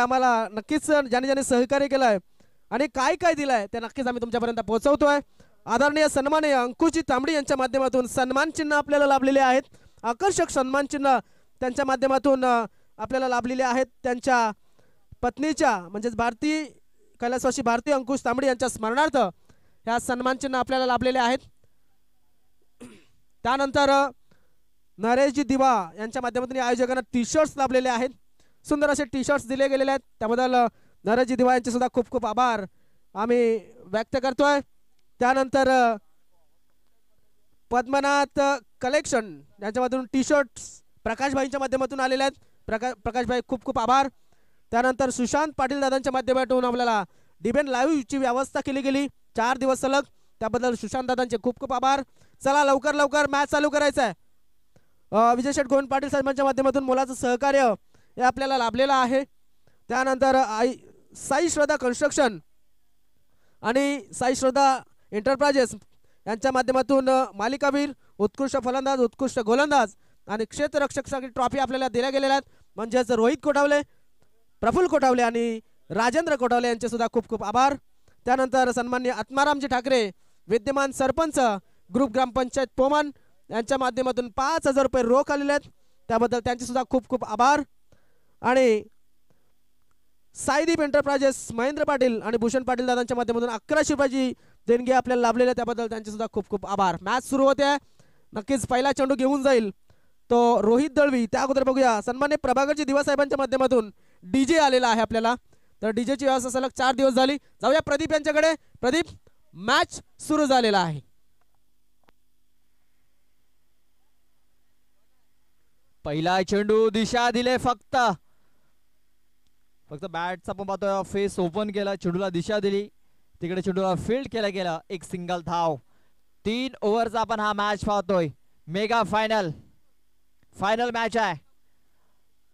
आम्हाला नक्कीच ज्याने ज्याने सहकार्य केलंय आणि काय काय दिलंय ते नक्कीच आम्ही तुमच्यापर्यंत पोहोचवतोय. आदरणीय सन्माननीय अंकुशजी तांबडी यांच्या माध्यमातून सन्मान चिन्ह आपल्याला लाभलेले आहेत. आकर्षक सन्मान चिन्ह त्यांच्या माध्यमातून आपल्याला लाभलेले आहेत. त्यांच्या पत्नीच्या म्हणजेच भारती कैलासवासी भारती अंकुश तांबडी यांच्या स्मरणार्थ ह्या सन्मान चिन्ह आपल्याला लाभलेले आहेत. त्यानंतर नरेशजी दिवा यांच्या माध्यमातून आयोजकांना टी शर्ट्स लाभलेले आहेत. सुंदर असे टी शर्ट्स दिले गेलेले आहेत. त्याबद्दल नरेशजी दिवा यांचे सुद्धा खूप खूप आभार आम्ही व्यक्त करतोय. त्यानंतर पद्मनाथ कलेक्शन यांच्यामधून टी शर्ट्स प्रकाशभाईंच्या माध्यमातून आलेले आहेत. प्रकाशभाई खूप खूप आभार. त्यानंतर सुशांत पाटील दादांच्या माध्यमातून आपल्याला डिबेन लाईव्हची व्यवस्था केली गेली 4 दिवस सलग. त्याबद्दल सुशांत दादांचे खूप खूप आभार. चला लवकर लवकर मॅच चालू करायचं आहे. विजय शेठ गोविंद पाटील साहेबांच्या माध्यमातून मोलाचं सहकार्य हे आपल्याला लाभलेलं आहे. त्यानंतर साई श्रद्धा कन्स्ट्रक्शन आणि साई श्रद्धा एंटरप्राइजेस यांच्या माध्यमातून मालिकावीर, उत्कृष्ट फलंदाज, उत्कृष्ट गोलंदाज आणि क्षेत्ररक्षकसाठी ट्रॉफी आपल्याला दिल्या गेलेल्या आहेत. म्हणजेच रोहित कोठावले, प्रफुल्ल कोठावले आणि राजेंद्र कोठावले यांचे सुद्धा खूप खूप आभार. त्यानंतर सन्माननीय आत्मारामजी ठाकरे विद्यमान सरपंच ग्रुप ग्रामपंचायत पोमन यांच्या माध्यमातून 5000 रुपये रोख आलेले आहेत. त्याबद्दल त्यांचे सुद्धा खूप खूप आभार. आणि साईदीप एंटरप्राइजेस महेंद्र पाटील आणि भूषण पाटील दादांच्या माध्यमातून 1100 रुपयाची देणगी आपल्याला लाभलेली आहे. त्याबद्दल त्यांचे सुद्धा खूप खूप आभार. मॅच सुरू होते. नक्कीच पहिला चेंडू घेऊन जाईल तो रोहित दळवी. त्या अगोदर बघूया सन्मान्य प्रभाकरजी दिवा साहेबांच्या माध्यमातून डीजे आलेला आहे आपल्याला. तर डीजेची व्यवस्था सलग 4 दिवस झाली. जाऊया प्रदीप यांच्याकडे. प्रदीप, मॅच सुरू झालेला आहे. पहिला चेंडू दिशा दिले फक्त बॅटचा पण पाहतोय फेस ओपन केला, चेंडूला दिशा दिली, तिकडे चेंडूला फील्ड केला गेला. एक सिंगल धाव. 3 ओव्हरचा आपण हा मॅच पाहतोय. मेगा फायनल मॅच आहे.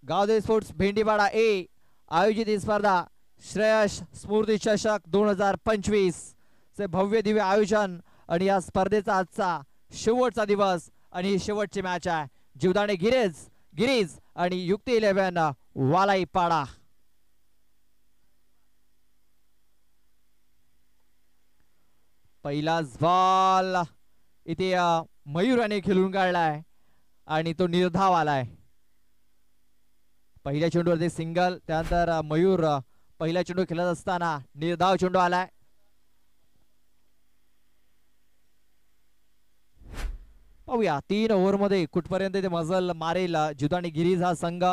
गावदेवी स्पोर्ट्स भेंडीपाडा ए आयोजित ही स्पर्धा श्रेयस स्मृती चषक 2025 चे भव्य दिव्य आयोजन आणि या स्पर्धेचा आजचा शेवटचा दिवस आणि ही शेवटची मॅच आहे. जीवदाणे गिरीज आणि युक्ती 11 वालाई पाडा. पहिलाच बॉल इथे मयूर याने खेळून काढलाय आणि तो निर्धाव आलाय. पहिल्या चेंडूवरती सिंगल. त्यानंतर मयूर पहिला चेंडू खेळत असताना निर्धाव चेंडू आलाय. पाहूया 3 ओव्हर मध्ये कुठपर्यंत ते मजल मारेल जीवदाणे गिरीज हा संघ.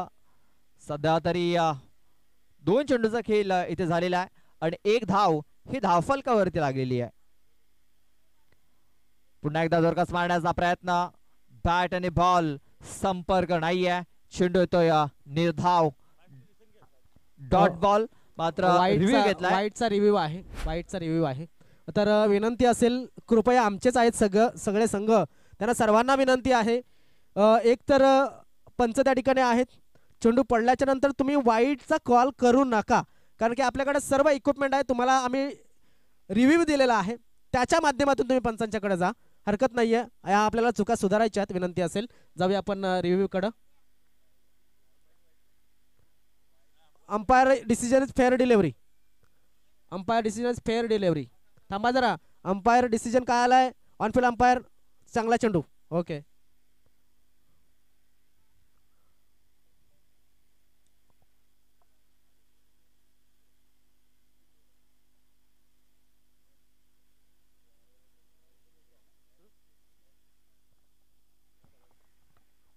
सध्या तरी 2 चेंडूचा खेळ इथे झालेला आहे आणि 1 धाव ही धावफलकावरती लागलेली आहे. पुन्हा एकदा जोरकस मारण्याचा प्रयत्न. बॅट आणि बॉल संपर्क नाहीये. चेंडू येतोय निर्धाव. Dot ball. मात्र रिव्ह्यू घेतला. वाईटचा रिव्ह्यू आहे. तर विनंती असेल कृपया आमचेच आहेत सगळे संघ, त्यांना सर्वांना विनंती आहे. एक तर पंच त्या ठिकाणी आहेत. चेंडू पडल्याच्या नंतर तुम्ही वाईटचा कॉल करू नका, कारण की आपल्याकडे सर्व इक्विपमेंट आहे. तुम्हाला आम्ही रिव्ह्यू दिलेला आहे, त्याच्या माध्यमातून तुम्ही पंचांच्याकडे जा. हरकत नाहीये. या आपल्याला चुका सुधारायच्या आहेत. विनंती असेल जाऊया आपण रिव्ह्यू कडे. Umpire decision is fair delivery. थांबा जरा. अंपायर डिसिजन काय आलाय? ऑनफिल्ड अंपायर चांगला चेंडू. ओके.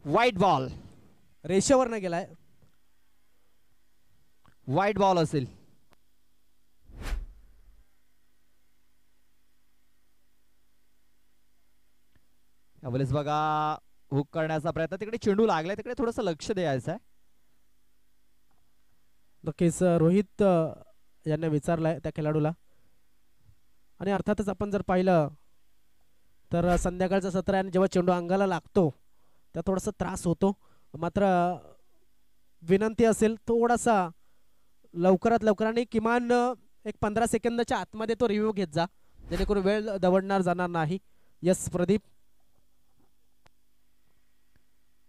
वाईट बॉल. रेषेवर नाही गेलाय. वाईट बॉल असेल. यावेळेस बघा हुक करण्याचा प्रयत्न. तिकडे चेंडू लागलाय, तिकडे थोडंसं लक्ष द्यायचं आहे. नक्कीच रोहित यांनी विचारलाय त्या खेळाडूला. आणि अर्थातच आपण जर पाहिलं तर संध्याकाळचं सत्र आणि जेव्हा चेंडू अंगाला लागतो त्या थोडासा त्रास होतो. मात्र विनंती असेल थोडासा लवकरात लवकर आणि किमान एक 15 सेकंदाच्या आतमध्ये तो रिव्ह्यू घेत जा, जेणेकरून वेळ दवडणार जाणार नाही. यस प्रदीप.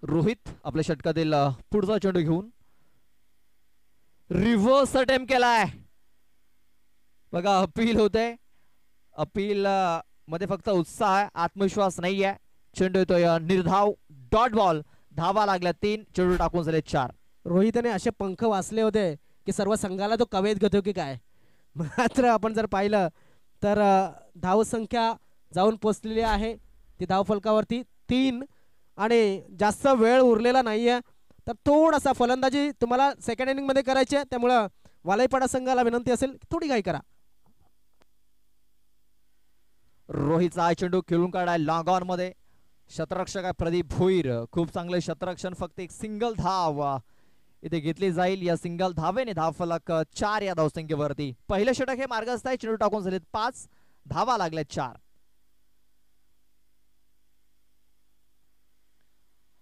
रोहित आपल्या षटकातील पुढचा चेंडू घेऊन रिव्हर्स अटेम्प्ट केलाय बघा. अपील होते. अपील मध्ये फक्त उत्साह आहे, आत्मविश्वास नाहीये. चेंडू येतोय निर्धाव डॉट बॉल. धावा लागल्या 3, चेंडू टाकून झाले 4. रोहितने असे पंख वाचले होते की सर्व संघाला तो कवेत घेतो की काय. मात्र आपण जर पाहिलं तर धाव संख्या जाऊन पोचलेली आहे ती धाव फलकावरती 3 आणि जास्त वेळ उरलेला नाहीये. तर थोडासा फलंदाजी तुम्हाला सेकंड इनिंग मध्ये करायची आहे, त्यामुळं वालईपाडा संघाला विनंती असेल थोडी घाई करा. रोहितचा चेंडू खेळून काढाय लॉंग ऑन मध्ये. शतरक्षक आहे प्रदीप भोईर. खूप चांगले शतरक्षण. फक्त एक सिंगल धाव इथे घेतली जाईल. या सिंगल धावेने धाव फलक 4 या धावसंख्येवरती. पहिलं षटक हे मार्गस्थ आहे. चेंडू टाकून झालेत 5, धावा लागल्या 4.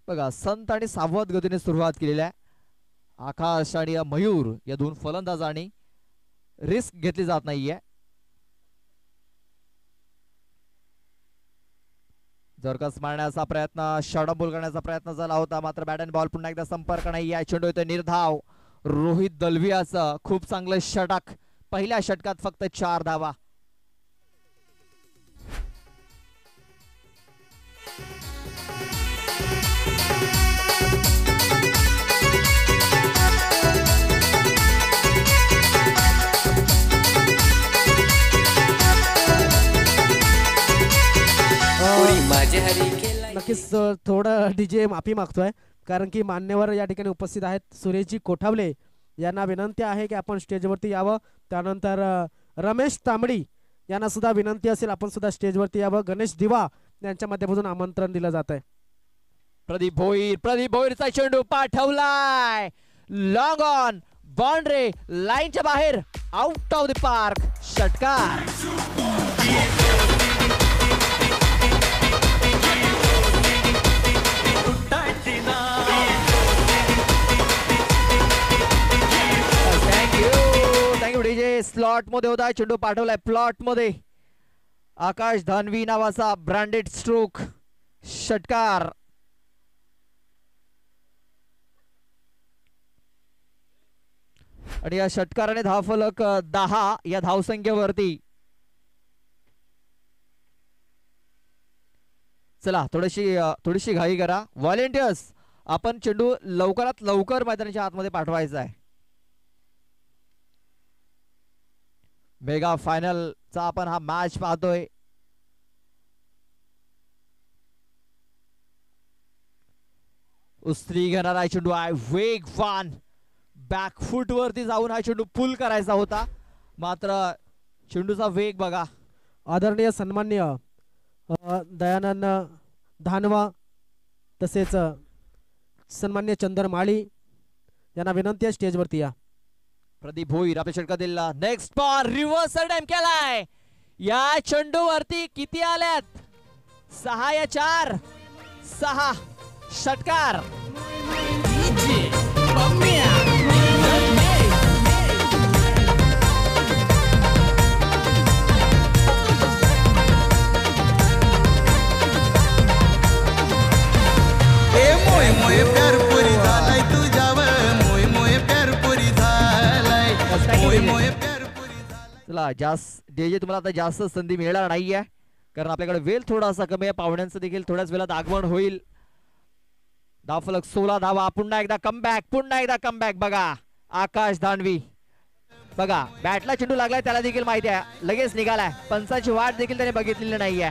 बघा संत आणि सावध गतीने सुरुवात केलेली आहे. आकाश आणि मयूर या दोन फलंदाजांनी रिस्क घेतली जात नाहीये. जरकस मारण्याचा प्रयत्न, शॉर्टबॉल करण्याचा प्रयत्न झाला होता, मात्र बॅट अँड बॉल पुन्हा एकदा संपर्क नाही आहे. चेंडू येतोय निर्धाव. रोहित दलवियाचं खूप चांगलं षटक. पहिल्या षटकात फक्त 4 धावा. नक्कीच थोडं डीजे माफी मागतोय, कारण की मान्यवर या ठिकाणी उपस्थित आहेत. सुरेशजी कोठावले यांना विनंती आहे की आपण स्टेजवरती यावं. त्यानंतर रमेश तांबडी यांना सुद्धा विनंती असेल आपण सुद्धा स्टेजवरती यावं. गणेश दिवा यांच्या माध्यमातून आमंत्रण दिलं जात आहे. प्रदीप भोईरचा चेंडू पाठवलाय लॉंग ऑन. बाउंड्री लाईनच्या बाहेर, आउट ऑफ द पार्क. षटकार. Thank you DJ. स्लॉट मध्ये होता चेंडू, पाठवलाय प्लॉट मध्ये. आकाश धानवी नावाचा ब्रँडेड स्ट्रोक. षटकार. आणि या षटकाराने धावफलक 10 या धावसंख्येवरती. चला थोडीशी घाई करा. व्हॉलेंटियर्स, आपण चेंडू लवकरात लवकर मैदानाच्या आतमध्ये पाठवायचा आहे. मेगा फायनलचा आपण हा मॅच पाहतोय. उस्त्री घेणारा चेंडू आहे वेगवान. बॅकफुट वरती जाऊन हा चेंडू पुल करायचा होता, मात्र चेंडूचा वेग बघा. आदरणीय सन्मान्य दयानंद धानवा तसेच सन्मान्य चंदर माळी यांना विनंती आहे स्टेजवरती या. प्रदीप भोईर आपल्या षटकातील नेक्स्ट बॉल. रिव्हर्स अटेम्प्ट केलाय. या चेंडूवरती किती आल्यात? 6 या 4. 6. षटकार. चला जास्त जे तुम्हाला आता जास्त संधी मिळणार नाहीये, कारण आपल्याकडे वेळ थोडासा कमी आहे. पाहुण्यांचं देखील थोड्याच वेळात आगमन होईल. धावफलक 16 धावा. पुन्हा एकदा कमबॅक. बघा आकाश धानवी. बघा बॅटला चेंडू लागलाय, त्याला देखील माहिती आहे, लगेच निघालाय. पंचाची वाट देखील त्याने बघितलेली नाहीये.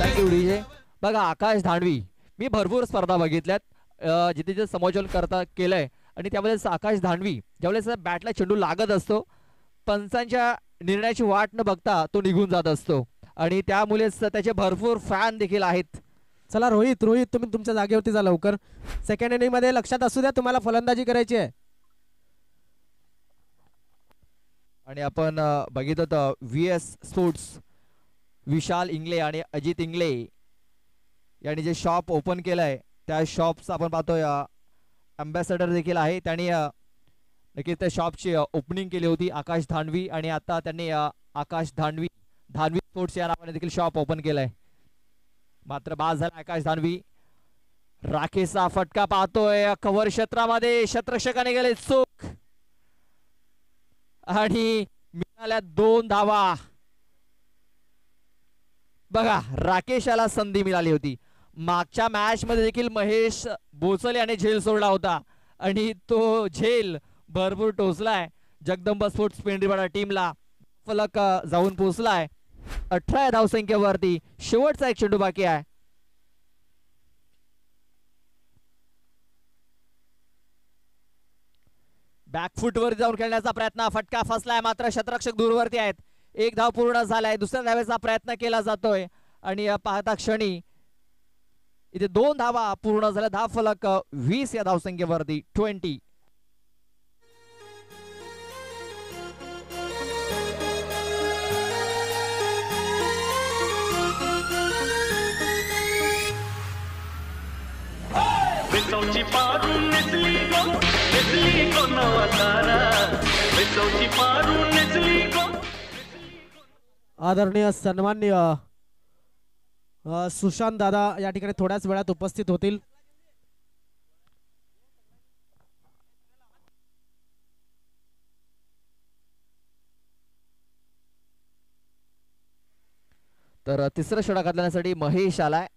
Thank you DJ. बघा आकाश धानवी, मी भरपूर स्पर्धा बघितल्यात जिथे समालोचन केलंय, आणि त्यावेळेस आकाश धानवी ज्यावेळेस बॅटला चेंडू लागत असतो, पंचांच्या निर्णयाची वाट न बघता तो निघून जात असतो, आणि त्यामुळेच त्याचे भरपूर फॅन देखील आहेत. चला रोहित तुम्ही तुमच्या जागेवरती जा लवकर. सेकंड इनिंग मध्ये लक्षात असू द्या तुम्हाला फलंदाजी करायची आहे. आणि आपण बघित होतं VS स्पोर्ट्स विशाल इंगले आणि अजित इंगले यांनी जे शॉप ओपन केलंय, त्या शॉपचा आपण पाहतोय अँबॅसेडर देखील आहे. त्यांनी नक्कीच त्या शॉपची ओपनिंग केली होती आकाश धानवी आणि आता त्यांनी आकाश धानवी स्पोर्ट्स या नावाने देखील शॉप ओपन केलंय. मात्र बाद झाला आकाश धानवी. राकेशचा फटका पाहतोय कव्हर क्षेत्रामध्ये, शतरक्षकाने गेले चूक आणि मिळाल्या 2 धावा. बघा राकेशाला संधी मिळाली होती. मागच्या मॅच मध्ये देखील महेश बोचले याने झेल सोडला होता आणि तो झेल भरपूर टोचलाय जगदंबा स्पोर्ट्स पेंढरीपाडा टीमला. फलक जाऊन पोहोचलाय 18 धावसंख्येवरती. शेवटचा एक चेंडू बाकी आहे. बॅकफुट वर जाऊन खेळण्याचा प्रयत्न, फटका फसलाय मात्र शतरक्षक दूरवरती आहेत. 1 धाव पूर्ण झालाय. दुसऱ्या धावेचा प्रयत्न केला जातोय आणि पाहता क्षणी इथे 2 धावा पूर्ण झाल्या. धाव फलक 20 या धावसंख्येवरती 20. वेचवची पारून नेसली गो नवा तारा, वेचवची पारून नेसली गो. आदरणीय सन्माननीय सुशांत दादा या ठिकाणी थोड्याच वेळात उपस्थित होतील. तर तिसरा षटक घालण्यासाठी महेश आलाय.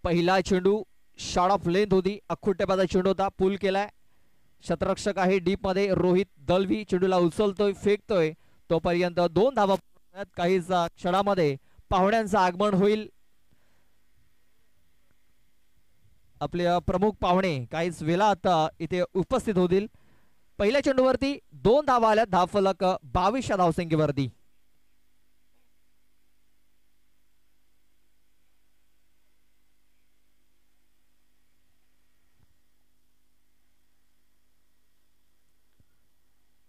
पहिला चेंडू शॉट ऑफ लेंथ होती, अख्खुट्टेबाजा चेंडू होता, पूल केलाय. शतरक्षक आहे डीप मध्ये रोहित दलवी. चेंडूला उचलतोय, फेकतोय. तोपर्यंत 2 धावा. काहीच क्षणामध्ये पाहुण्यांचं आगमन होईल. आपले प्रमुख पाहुणे काहीच वेळात इथे उपस्थित होतील. पहिल्या चेंडूवरती 2 धावा आल्या. धाव फलक 22 या धावसंख्येवरती.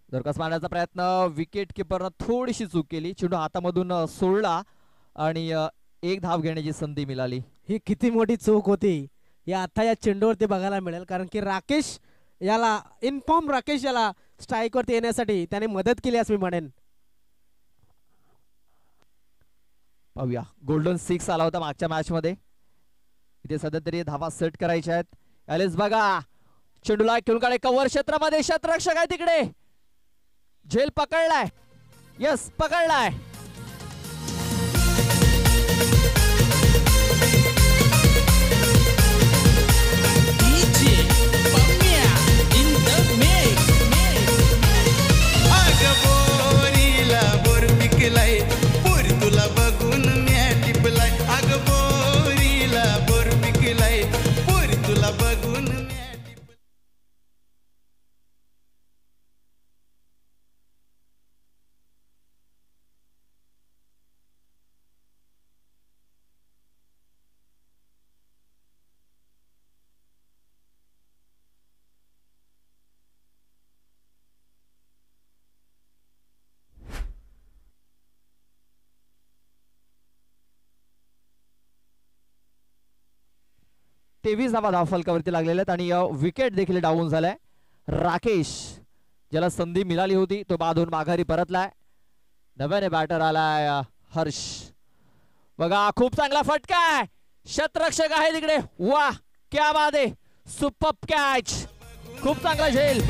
धरकस मारण्याचा प्रयत्न, विकेट किपरनं थोडीशी चूक केली. चेंडू हातामधून सोडला आणि 1 धाव घेण्याची संधी मिळाली. ही किती मोठी चूक होती या आता या चेंडूवरती बघायला मिळेल, कारण की राकेश याला स्ट्राईक वरती येण्यासाठी त्याने मदत केली असं मी म्हणेन. पाहूया, गोल्डन 6 आला होता मागच्या मॅच मध्ये. इथे सध्या तरी धावा सेट करायच्या आहेत. यालेच बघा चेंडूला खेळून काढे कव्हर क्षेत्रामध्ये. शतरक्षक आहे तिकडे, झेल पकडलाय. यस पकडलाय. तेवीस धावा धावफलकावरती लागलेल्या आहेत आणि विकेट देखील डाऊन झालाय. राकेश ज्याला संधी मिळाली होती तो बाधून माघारी परतलाय. नव्याने बॅटर आलाय हर्ष. बघा खूप चांगला फटका आहे. शतरक्षक आहे तिकडे. वाह क्या बात आहे. Super catch. खूप चांगला झेल.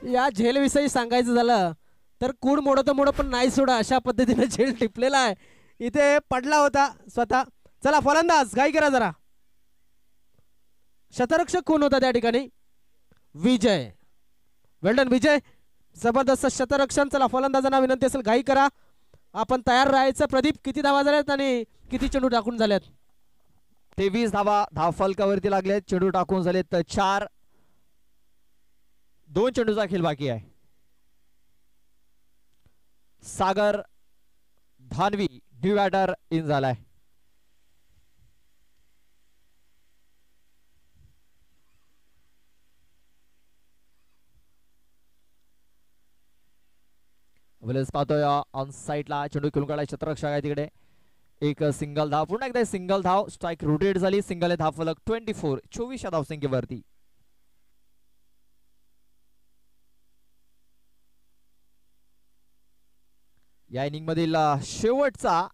या झेल विषयी सांगायचं झालं तर कूड मोडो पण नाही सोडा अशा पद्धतीने झेल टिपलेला आहे. इथे पडला होता स्वतः. चला फलंदाज घाई करा जरा. शतरक्षक कोण होता त्या ठिकाणी? विजय. वेल्डन विजय, जबरदस्त शतरक्षण. चला फलंदाजांना विनंती असेल घाई करा, आपण तयार राहायचं. प्रदीप किती धावा झाल्यात आणि किती चेंडू टाकून झाल्यात? 23 धावा धावफलकावरती लागलेत. चेंडू टाकून झालेत 4. 2 चेंडूचा खेळ बाकी आहे. सागर धानवी न्यू बॅटर इन झालाय. वेलेस पाहतोय ऑन साईडला चेंडू खेळून काढला क्षेत्ररक्षक आहे तिकडे. एक सिंगल धाव, पुन्हा एकदा सिंगल धाव. स्ट्राईक रोटेट झाली, सिंगल धाव फलक 24 या धावसंख्येवरती. या इनिंग मधील शेवटचा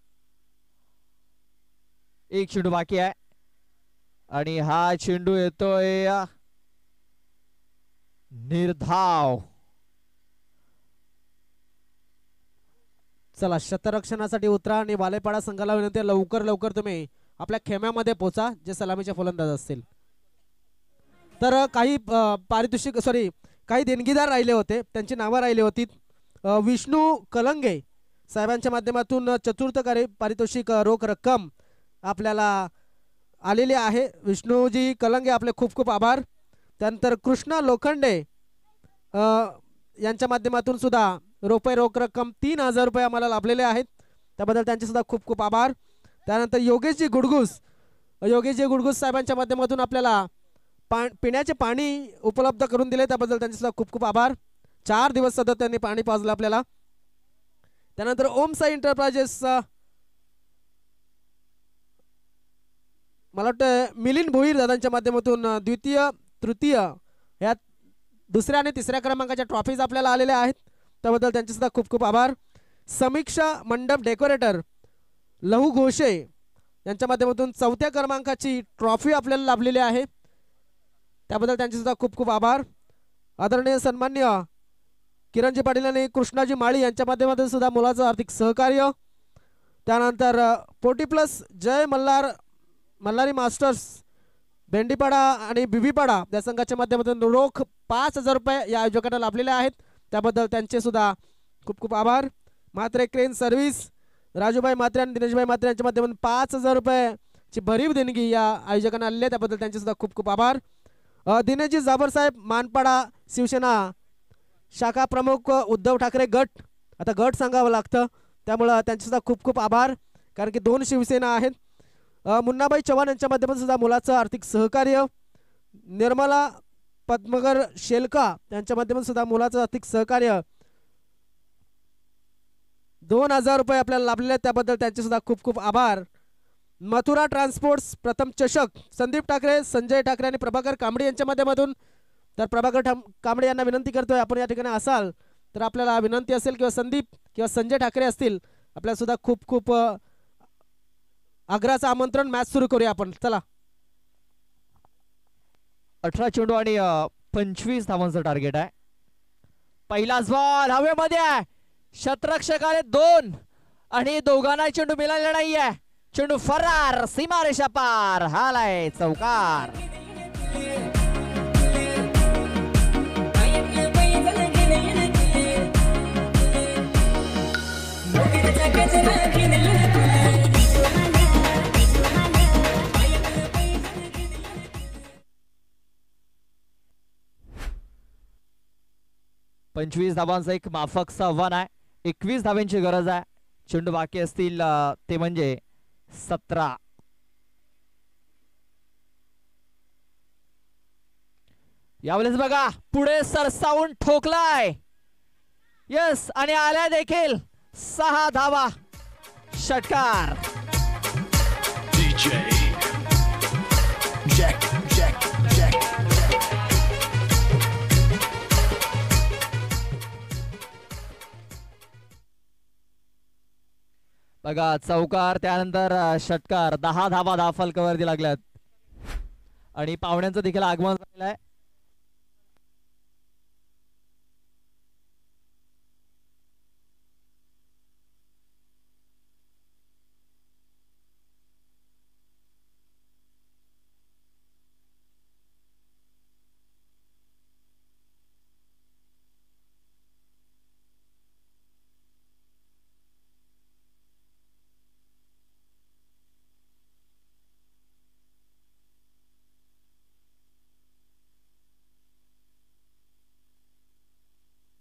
एक चेंडू बाकी आहे आणि हा चेंडू येतोय निर्धाव. चला क्षेत्ररक्षणासाठी उतरा आणि वालेपाडा संघाला विनंती आहे, लवकर तुम्ही आपल्या खेम्यामध्ये पोचा जे सलामीचे फलंदाज असतील. तर काही पारितोषिक काही देणगीदार राहिले होते, त्यांची नावं राहिली होती. विष्णू कलंगे साहेबांच्या माध्यमातून चतुर्थ पारितोषिक रोख रक्कम आपल्याला आलेली आहे. विष्णूजी कलंगे आपले खूप खूप आभार. त्यानंतर कृष्णा लोखंडे यांच्या माध्यमातून सुद्धा रोख रक्कम 3000 रुपये आम्हाला लाभलेले आहेत, त्याबद्दल त्यांचे सुद्धा खूप खूप आभार. त्यानंतर योगेशजी गुडगुस साहेबांच्या माध्यमातून आपल्याला पिण्याचे पाणी उपलब्ध करून दिले, त्याबद्दल त्यांचे सुद्धा खूप खूप आभार. 4 दिवस सतत त्यांनी पाणी पाजलं आपल्याला. त्यानंतर ओम साई एंटरप्राइजेस मला वाटतं मिलिंद भोईर दादांच्या माध्यमातून द्वितीय तृतीय या दुसऱ्या आणि तिसऱ्या क्रमांकाच्या ट्रॉफीज आपल्याला आलेल्या आहेत, त्याबद्दल त्यांचे सुद्धा खूप खूप आभार. समीक्षा मंडप डेकोरेटर लहू घोषे यांच्या माध्यमातून 4थ्या क्रमांकाची ट्रॉफी आपल्याला लाभलेली आहे, त्याबद्दल त्यांचे सुद्धा खूप खूप आभार. आदरणीय सन्मान्य किरणजी पाटील आणि कृष्णाजी माळी यांच्या माध्यमातून सुद्धा मुलाचं आर्थिक सहकार्य. त्यानंतर पोटी प्लस जय मल्हारी मास्टर्स भेंडीपाडा आणि बिबीपाडा या संघाच्या माध्यमातून रोख 5000 रुपये या आयोजकांना लाभलेले आहेत, त्याबद्दल त्यांचे सुद्धा खूप खूप आभार. म्हात्रे क्रेन सर्व्हिस राजूभाई म्हात्रे आणि दिनेशभाई म्हात्रे यांच्या माध्यमातून 5000 रुपयाची भरीव देणगी या आयोजकांना आलेली आहे, त्याबद्दल त्यांचे सुद्धा खूप खूप आभार. दिनेशजी जाबरसाहेब मानपाडा शिवसेना शाखा प्रमुख उद्धव ठाकरे गट, आता गट सांगावं लागतं त्यामुळं त्यांचे सुद्धा खूप खूप आभार, कारण की 2 शिवसेना आहेत. मुन्नाबाई चव्हाण यांच्या माध्यमातून सुद्धा मुलाचं आर्थिक सहकार्य. निर्मला पद्मगर शेलका यांच्या माध्यमातून सुद्धा मुलाचं आर्थिक सहकार्य 2000 रुपये आपल्याला लाभलेले आहेत, त्याबद्दल त्यांचे सुद्धा खूप खूप आभार. मथुरा ट्रान्सपोर्ट्स प्रथम चषक संदीप ठाकरे, संजय ठाकरे आणि प्रभाकर कांबळे यांच्या माध्यमातून. तर प्रभाकर कांबळे यांना विनंती करतोय, आपण या ठिकाणी असाल तर आपल्याला विनंती असेल, किंवा संदीप किंवा संजय ठाकरे असतील, आपल्याला सुद्धा खूप खूप आग्रहाचं आमंत्रण. मॅच सुरू करूया आपण, चला. 18 चेंडू आणि 25 धावांचं टार्गेट आहे. पहिलाच बॉल हवेमध्ये आहे, क्षेत्ररक्षकाने 2 आणि दोघांना चेंडू मिळालेला नाहीये. चेंडू फरार, सीमारेषा पार, हालाय चौकार. पंचवीस धावांचा एक माफक आव्हान आहे. 21 धावांची गरज आहे. चेंडू बाकी असतील ते म्हणजे 17. यावेळेस बघा पुढे सरसावून ठोकलाय, यस, आणि आल्या देखील 6 धावा. षटकार. बघा चौकार, त्यानंतर षटकार. 10 धावा धाफलकावरती लागल्यात आणि पाहुण्यांचं देखील आगमन झालेलं आहे.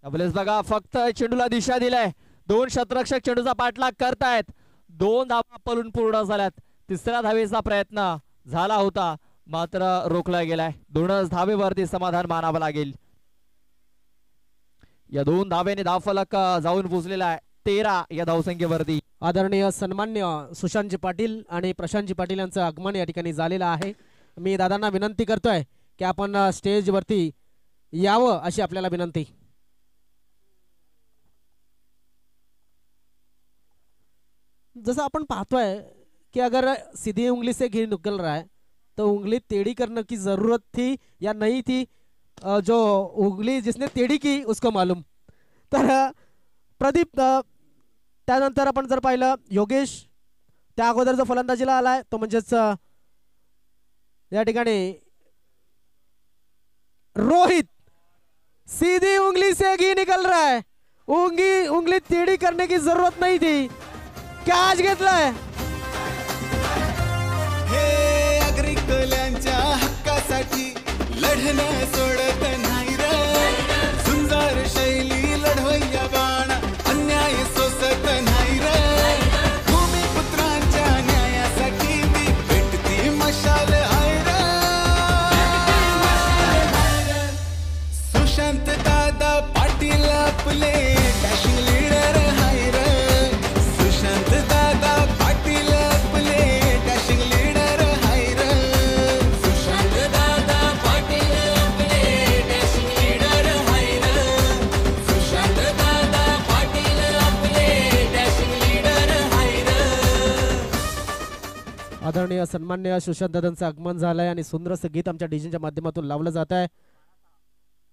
यावेळेस बघा फक्त चेंडूला दिशा दिलाय. 2 क्षेत्ररक्षक चेंडूचा पाठलाग करतायत. 2 धावा पळून पूर्ण झाल्यात. 3ऱ्या धावेचा प्रयत्न झाला होता मात्र रोखला गेलाय. 2च धावेवरती समाधान मानावं लागेल. या 2 धाब्याने धावफलक जाऊन पोहोचलेला आहे 13 या धावसंख्येवरती. आदरणीय सन्मान्य सुशांतजी पाटील आणि प्रशांतजी पाटील यांचं आगमन या ठिकाणी झालेलं आहे. मी दादांना विनंती करतोय की आपण स्टेजवरती यावं अशी आपल्याला विनंती. जसं आपण पाहतोय कि अगर सीधी उंगली से घी निकल रहा है तो उंगली टेढ़ी करने की जरूरत थी या नहीं थी, जो उंगली जिसने टेढ़ी की उसको मालूम. तर प्रदीप त्यानंतर आपण जर पाहिलं योगेश त्या अगोदर जो फलंदाजीला आलाय तो म्हणजेच या ठिकाणी रोहित. सीधी उंगली से घी निकल रहा है, उंगली टेढ़ी करने की जरूरत नहीं थी. कॅच घेतलाय. हे अग्रिकोल्यांच्या हक्कासाठी लढणं सोडत नाही रे. सुंदर शैली लढवय्या बाण अन्याय सोसत नाही रे. भूमिपुत्रांच्या न्यायासाठी ती पेटती मशाल आहे रे. सुशांत दादा पाटील आपले डॅशिंग लीडर आहे रे. सुशांत दादा पाटील आपले डॅशिंग लीडर आहे रे. सुशांत दादा पाटील आपले डॅशिंग लीडर आहे रे. सुशांत दादा पाटील आपले डॅशिंग लीडर आहे रे. आदरणीय सन्मान्य सुशांत दादांचं आगमन झालंय आणि सुंदर असं गीत आमच्या डीजेच्या माध्यमातून लावलं जात आहे.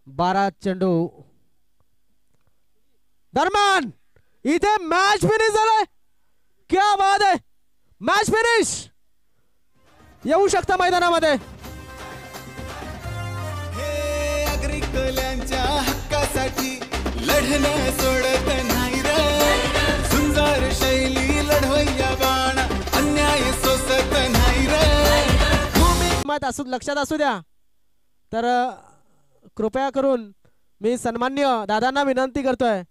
12 चेंडू दरम्यान इथे मॅच फिनिश झालाय. क्या बात आहे, मॅच फिनिश. येऊ शकता मैदानामध्ये. हे अग्रिकोल्यांच्या हक्कासाठी लढणं सोडत नाही रे. सुंदर शैली लढवय्या बाण अन्याय सोसत नाही रे. मत असू लक्षात असू द्या. तर कृपया करून मी सन्मान्य दादांना विनंती करतोय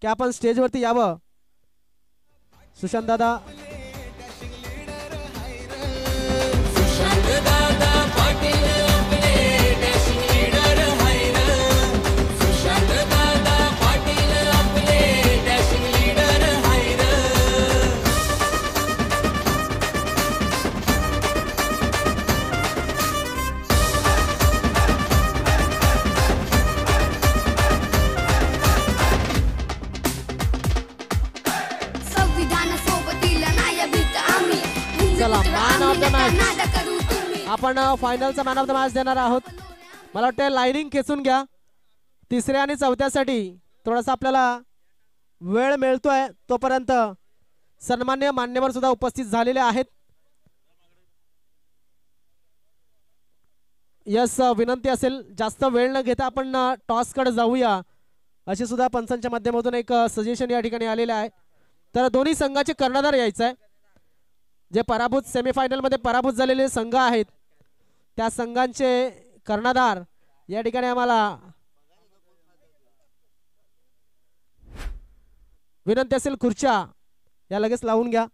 की आपण स्टेजवरती यावं. सुशांत दादा सुशांत दादा पाटील आपले डॅशिंग लीडर आहे रे. सुशांत दादा पाटील आपले डॅशिंग लीडर आहे रे. संविधानासोबतीला नाही भीत आम्ही. चला, man of the match. नाद करू तुम्ही. आपण फायनलचा मॅन ऑफ द मॅच देणार आहोत. मला वाटतं लाईनिंग खेचून घ्या. 3ऱ्या आणि 4थ्यासाठी थोडासा आपल्याला वेळ मिळतोय. तोपर्यंत सन्मान्य मान्यवर सुद्धा उपस्थित झालेले आहेत. यस, विनंती असेल जास्त वेळ न घेता आपण टॉस कडे जाऊया अशी सुद्धा पंचांच्या माध्यमातून एक सजेशन या ठिकाणी आलेले आहे. तर दोन्ही संघाचे कर्णधार यायचं आहे. जे पराभूत सेमीफायनल मध्ये पराभूत झालेले संघ आहेत त्या संघांचे कर्णधार या ठिकाणी आम्हाला विनंती असेल खुर्च्या या लगेच लावून घ्या.